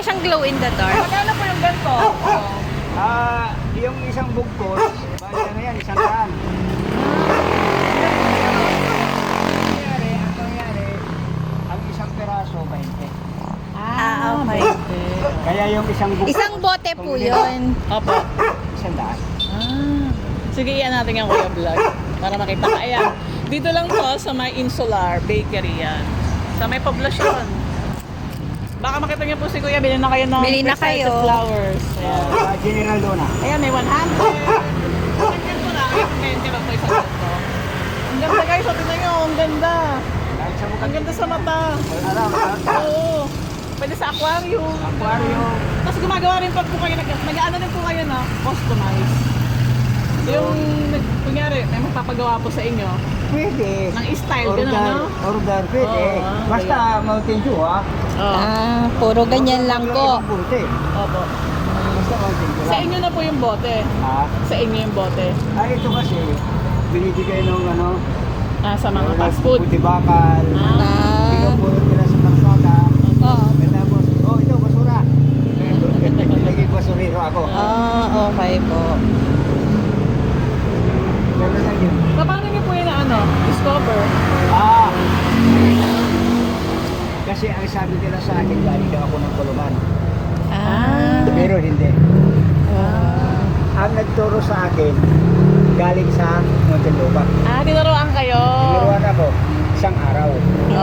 Para siyang glow in the dark. Magkano po yung ganito? Yung isang bugkos, bali ano yan, 100. Ang nangyari, ang isang peraso, 20. Okay. Kaya yung isang bugkos, Isang bote po yun. Opo. 100. Sige, iyan natin yung Kuya Vlog para makita ka. Ayan. Dito lang to sa may Insular Bakery yan. Sa may poblasyon. Baka makita niyo po si Kuya, bilhin na kayo ng Bili na presented kayo. flowers. Ayan. General Luna. Ayan, may 100. Ganyan ko lang. Ayan, 20 lang po isang ganito. Ang ganda guys. So, tignan nyo. Ang ganda. Kahit sa mukha Ang ganda sa mata. alam, Oo. Pwede sa aquarium. aquarium. Tapos gumagawa rin pa po kayo, nag-ano rin po kayo na customize. Yung, kunyari, may magpapagawa po sa inyo Pwede. ng style, gano'n, no? Order, pwede. Oo, Basta Mountain Dew, ha? Oo. Puro ganyan lang po. Buti. Opo. Basta Mountain Dew Sa lang. inyo na po yung bote. Ha? Sa inyo yung bote. Ito kasi, binibigay ng ano, Sa mga fast food. Puti bakal. Ah. Pinupulot nila sa kalsada. Oo. Tapos, ito, basura. Naging basurero ako. Okay po. Gano'n lang yun. Paano niyo po yun na discover? Ah! Kasi ang sabi nila sa akin, galing daw ako ng kulungan. Pero hindi. Ang nagturo sa akin, galing sa Muntinlupa. Tinuruan kayo. Tinuruan ako, isang araw.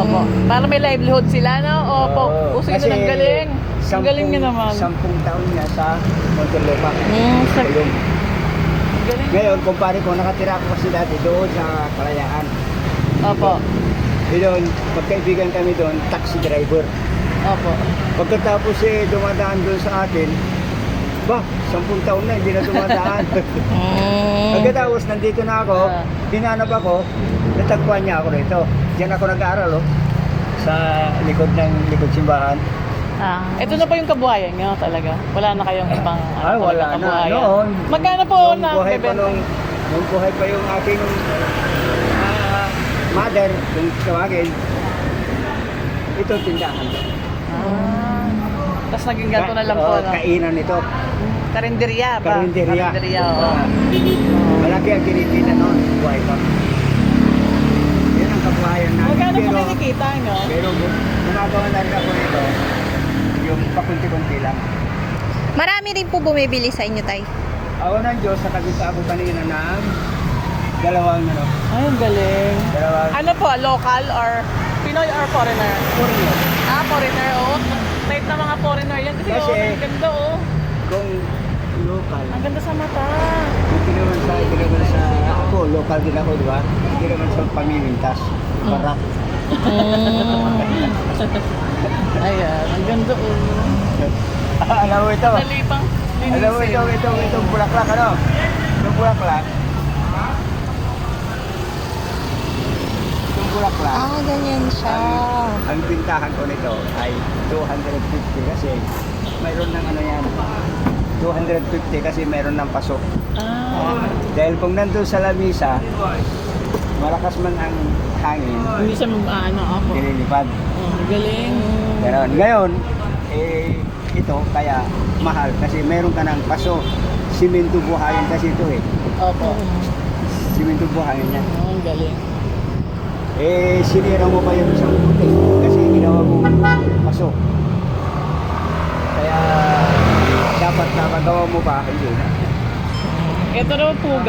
Opo. Para may livelihood sila, no? Opo. Oo. Usay na ng galing. Ang galing niyo naman. 10 taon niya sa Muntinlupa. Sa- Kulong. Ang galing. Ngayon, kumpare ko, nakatira ko kasi dati doon sa Kalayaan. Opo. Doon, magkaibigan kami doon, taxi driver. Opo. Pagkatapos dumadaan doon sa atin, 10 taon na, hindi na dumadaan. Pagkatapos, nandito na ako, hinanap ako, natagpuan niya ako rito. Diyan ako nag-aaral, sa likod simbahan. Ito na po yung kabuhayan nyo talaga. Wala na kayong ibang Wala na. kabuhayan. Noon, Magkano po nung na buhay pa bebenta? nung buhay pa yung aking mother, kung tawagin, ito tindahan. Tapos naging ganito na lang po, no? Kainan ito. Karinderya ba? Karinderya. Karinderya, oo. Malaki ang kinikita noon, buhay pa. Yan ang kabuhayan namin. Magkano po kinikita nyo? Pero gumagawa na rin ako nito, yung pakunti-kunti lang. Marami rin po bumibili sa inyo, Tay. Ako ng Diyos, nakabita ako kanina ng dalawang Ay, ang galing. dalawang Ano po, local or Pinoy or foreigner? foreigner. Foreigner, oh. Type na mga foreigner yan. Kasi, Kasi- ang ganda, oh. Kung local, Ang ganda sa mata. hindi naman sa ako, local din ako, di ba? Hindi naman sa pamimintas. Barak. Ayan, ang ganda, oh. Alam mo ito? Nalipang linisin. Alam mo itong bulaklak, ano? Itong bulaklak. Itong bulaklak. Ganyan siya. Ang bintahan ko nito ay 250 kasi mayroon ng ano yan. 250 kasi mayroon ng pasok. Dahil kung nandun sa lamisa, malakas man ang hangin, Hindi siya ako. nililipad. Galing. Ganon. Ngayon, ito kaya mahal kasi meron ka ng paso. Simento buhayin kasi ito Opo. Simento buhayin yan. Ang galing. Sinira mo pa yung isang puti kasi ginawa mo paso. Kaya dapat na magawa mo pa, hindi na. Ito raw po